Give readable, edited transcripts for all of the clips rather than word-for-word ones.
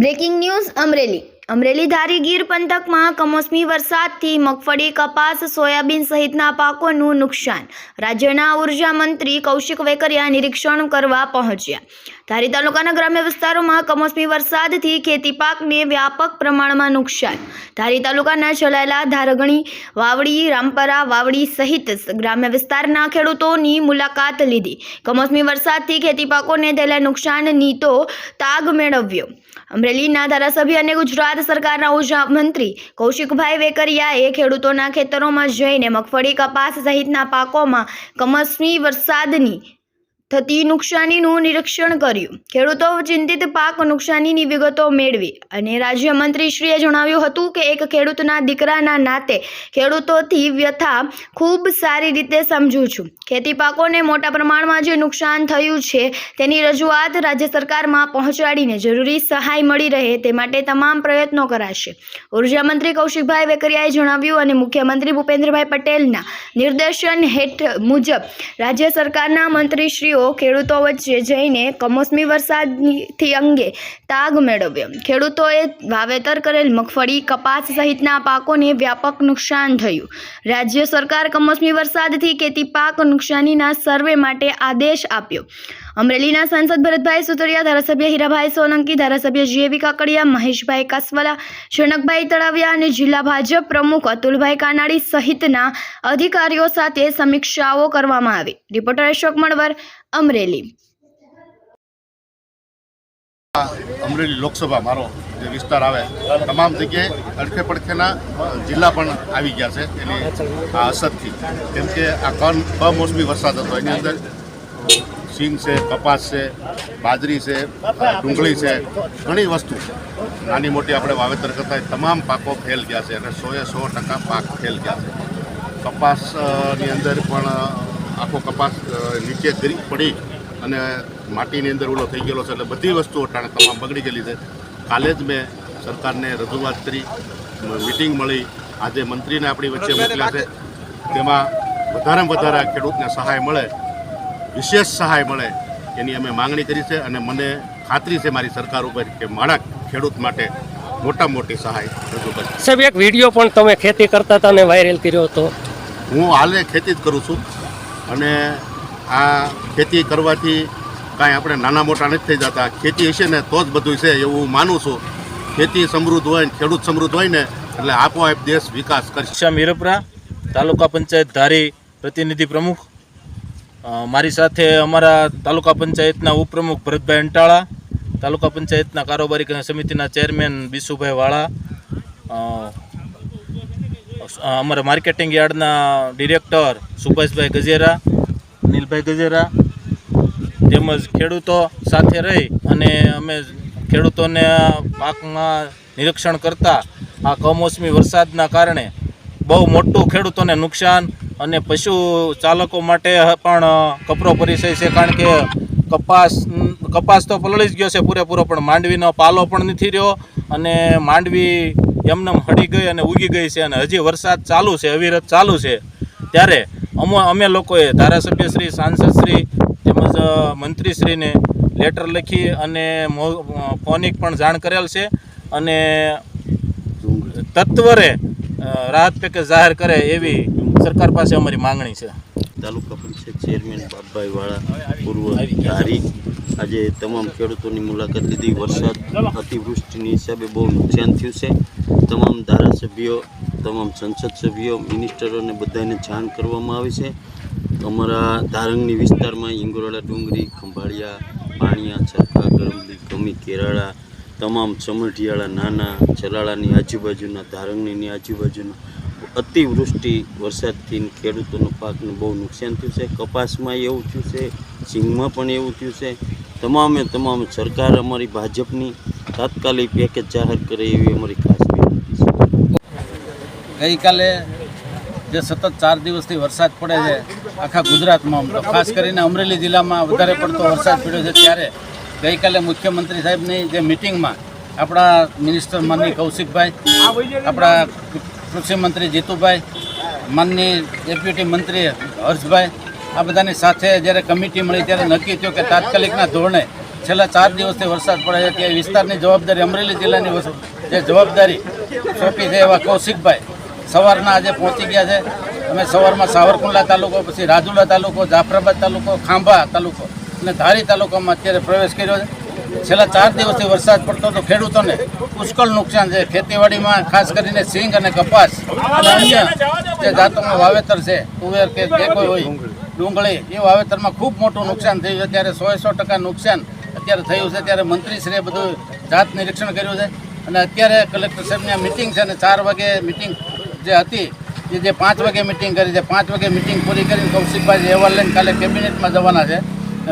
Breaking news Amreli Dhari Gir પંથકમાં કમોસમી વરસાદથી મગફળી, કપાસ, સોયાબીન સહિતના પાકોનું નુકસાન. રાજ્યના ઉર્જા મંત્રી કૌશિક વેકરિયા નિરીક્ષણ કરવા પહોંચ્યા. ધારી તાલુકાના ગ્રામ્ય વિસ્તારોમાં કમોસમી વરસાદથી ખેતી પાકને વ્યાપક પ્રમાણમાં નુકસાન. ધારી તાલુકાના ચલાયેલા ધારગણી, વાવડી, રામપરા, વાવડી સહિત ગ્રામ્ય વિસ્તારના ખેડૂતોની મુલાકાત લીધી. કમોસમી વરસાદથી ખેતી પાકોને થયેલા નુકસાનની તો તાગ મેળવ્યો. અમરેલીના ધારાસભ્ય અને ગુજરાત સરકારના ઉર્જા મંત્રી કૌશિકભાઈ વેકરિયાએ ખેડૂતોના ખેતરોમાં જઈને મગફળી, કપાસ સહિતના પાકોમાં કમોસમી વરસાદની થતી નુકસાનીનું નિરીક્ષણ કર્યું. ખેડૂતો ચિંતિત પાક નુકસાનીની વિગતો મેળવી અને રાજ્યમંત્રીશ્રીએ જણાવ્યું હતું કે એક ખેડૂતના દીકરાના નાતે ખેડૂતોથી વ્યથા ખૂબ સારી રીતે સમજું છું. ખેતી પાકોને મોટા પ્રમાણમાં જે નુકસાન થયું છે તેની રજૂઆત રાજ્ય સરકારમાં પહોંચાડીને જરૂરી સહાય મળી રહે તે માટે તમામ પ્રયત્નો કરાશે. ઉર્જા મંત્રી કૌશિકભાઈ વેકરિયાએ જણાવ્યું અને મુખ્યમંત્રી ભૂપેન્દ્રભાઈ પટેલના નિર્દેશન હેઠળ મુજબ રાજ્ય સરકારના મંત્રીશ્રીઓ ખેડૂતો વચ્ચે જઈને કમોસમી વરસાદથી અંગે તાગ મેળવ્યો. ખેડૂતોએ વાવેતર કરેલ મગફળી, કપાસ સહિતના પાકોને વ્યાપક નુકસાન થયું. રાજ્ય સરકાર કમોસમી વરસાદથી ખેતી પાક નુકસાનીના સર્વે માટે આદેશ આપ્યો. અમરેલીના સાંસદ ભરતભાઈ સુતરિયા, ધારાસભ્ય હીરાભાઈ સોલંકી, ધારાસભ્ય જીએવી કાકડિયા, મહેશભાઈ કાસવાલા, જનકભાઈ તળાવિયા અને જિલ્લા ભાજપ પ્રમુખ અતુલભાઈ કાનાડી સહિતના અધિકારીઓ સાથે સમીક્ષાઓ કરવામાં આવી. રિપોર્ટર અશોક મણવર, અમરેલી. અમરેલી લોકસભા મારો જે વિસ્તાર આવે તમામ જગ્યાએ અડખે પડખેના જિલ્લા પણ આવી ગયા છે એની આ અસરથી. કેમ કે આ કમોસમી વરસાદ હતો, એની અંદર સિંગ છે, કપાસ છે, બાજરી છે, ડુંગળી છે, ઘણી વસ્તુ નાની મોટી આપણે વાવેતર કરતા તમામ પાકો ફેલ ગયા છે અને 100% પાક ફેલ ગયા છે. કપાસની અંદર પણ આખો કપાસ નીચે ગરી પડી અને માટીની અંદર ઓલો થઈ ગયેલો છે, એટલે બધી વસ્તુઓ તમામ બગડી ગયેલી છે. કાલે જ મેં સરકારને રજૂઆત કરી, મિટિંગ મળી, આજે મંત્રીને આપણી વચ્ચે મોકલ્યા છે. તેમાં વધારેમાં વધારે ખેડૂતને સહાય મળે, વિશેષ સહાય મળે એની અમે માંગણી કરી છે અને મને ખાતરી છે મારી સરકાર ઉપર કે મારા ખેડૂત માટે મોટામાં મોટી સહાય રજૂ કરી. સાહેબ, એક વિડીયો પણ તમે ખેતી કરતા હતા અને વાયરલ કર્યો હતો. હું હાલે ખેતી જ કરું છું અને આ ખેતી કરવાથી કાંઈ આપણે નાના મોટા નથી થઈ જતા. ખેતી હશે ને તો જ બધું છે એવું હું માનું છું. ખેતી સમૃદ્ધ હોય ને ખેડૂત સમૃદ્ધ હોય ને એટલે આપોઆપ દેશ વિકાસ કરશે. મીરપરા, તાલુકા પંચાયત ધારી પ્રતિનિધિ પ્રમુખ. મારી સાથે અમારા તાલુકા પંચાયતના ઉપપ્રમુખ ભરતભાઈ અંટાળા, તાલુકા પંચાયતના કારોબારી સમિતિના ચેરમેન બીસુભાઈ વાળા, અમારા માર્કેટિંગ યાર્ડના ડિરેક્ટર સુભાષભાઈ ગજેરા, નીલભાઈ ગજેરા, તેમજ ખેડૂતો સાથે રહી અને અમે ખેડૂતોને પાકમાં નિરીક્ષણ કરતા આ કમોસમી વરસાદના કારણે બહુ મોટું ખેડૂતોને નુકસાન અને પશુ ચાલકો માટે પણ કપરો પરિચય છે. કારણ કે કપાસ તો પલળી જ ગયો છે પૂરેપૂરો, પણ માંડવીનો પાલો પણ નથી રહ્યો અને માંડવી એમનેમ હળી ગઈ અને ઉગી ગઈ છે અને હજી વરસાદ ચાલુ છે, અવિરત ચાલુ છે. ત્યારે અમે લોકોએ ધારાસભ્યશ્રી, સાંસદશ્રી તેમજ મંત્રીશ્રીને લેટર લખી અને ફોનિક પણ જાણ કરેલ છે અને તત્વરે રાહત પેકેજ જાહેર કરે એવી સરકાર પાસે અમારી માંગણી છે. તાલુકા પંચાયત ચેરમેન બાપભાઈ વાળા, પૂર્વ ધારી, આજે તમામ ખેડૂતોની મુલાકાત લીધી. વરસાદ અતિવૃષ્ટિની હિસાબે બહુ નુકસાન થયું છે. તમામ ધારાસભ્યો, તમામ સંસદ સભ્યો, મિનિસ્ટરોને બધાને જાણ કરવામાં આવી છે. અમારા ધારંગની વિસ્તારમાં ઈંગોરડા, ડુંગરી, ખંભાળિયા, પાણીયા, ચરખા, ગરમલી, ગમી, કેરાળા, તમામ ચમઢિયાળા, નાના ચલાળાની આજુબાજુના, ધારંગણીની આજુબાજુના અતિવૃષ્ટિ વરસાદથી ખેડૂતોનો પાકને બહુ નુકસાન થયું છે. કપાસમાં એવું થયું છે, સિંગમાં પણ એવું થયું છે. તમામ સરકાર અમારી ભાજપની તાત્કાલિક પેકેજ જાહેર કરે એવી અમારી ખાસ વિનંતી છે. ગઈકાલે જે સતત 4 દિવસથી વરસાદ પડે છે આખા ગુજરાતમાં, તો ખાસ કરીને અમરેલી જિલ્લામાં વધારે પડતો વરસાદ પડ્યો છે. ત્યારે ગઈકાલે મુખ્યમંત્રી સાહેબની જે મિટિંગમાં આપણા મિનિસ્ટર માનની કૌશિકભાઈ, આપણા કૃષિમંત્રી જીતુભાઈ, માનની ડેપ્યુટી મંત્રી હર્ષભાઈ, આ બધાની સાથે જ્યારે કમિટી મળી ત્યારે નક્કી થયું કે તાત્કાલિકના ધોરણે છેલ્લા 4 દિવસથી વરસાદ પડે છે તે વિસ્તારની જવાબદારી અમરેલી જિલ્લાની જે જવાબદારી સોંપી છે એવા કૌશિકભાઈ સવારના આજે પહોંચી ગયા છે. અમે સવારમાં સાવરકુંડલા તાલુકો, પછી રાજુલા તાલુકો, જાફરાબાદ તાલુકો, ખાંભા તાલુકો અને ધારી તાલુકામાં અત્યારે પ્રવેશ કર્યો છે. છેલ્લા 4 દિવસથી વરસાદ પડતો તો ખેડૂતોને પુષ્કળ નુકસાન છે. ખેતીવાડીમાં ખાસ કરીને સિંગ અને કપાસ અને અન્ય જે જાતોનું વાવેતર છે, તુવેર કે જે કોઈ હોય, ડુંગળી, એ વાવેતરમાં ખૂબ મોટું નુકસાન થયું છે. ત્યારે 100% નુકસાન અત્યારે થયું છે. ત્યારે મંત્રીશ્રીએ બધું જાત નિરીક્ષણ કર્યું છે અને અત્યારે કલેક્ટર સાહેબની મિટિંગ છે અને 4 વાગે મિટિંગ જે હતી જે 5 વાગે મિટિંગ કરી છે. 5 વાગે મિટિંગ પૂરી કરીને કૌશિકભાઈ અહેવાલ લઈને કાલે કેબિનેટમાં જવાના છે.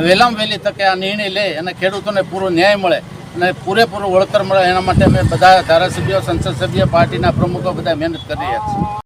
વહેલામાં વહેલી તકે આ નિર્ણય લે અને ખેડૂતોને પૂરો ન્યાય મળે અને પૂરેપૂરું વળતર મળે એના માટે અમે બધા ધારાસભ્યો, સંસદ સભ્ય, પાર્ટીના પ્રમુખો બધા મહેનત કરી રહ્યા છીએ.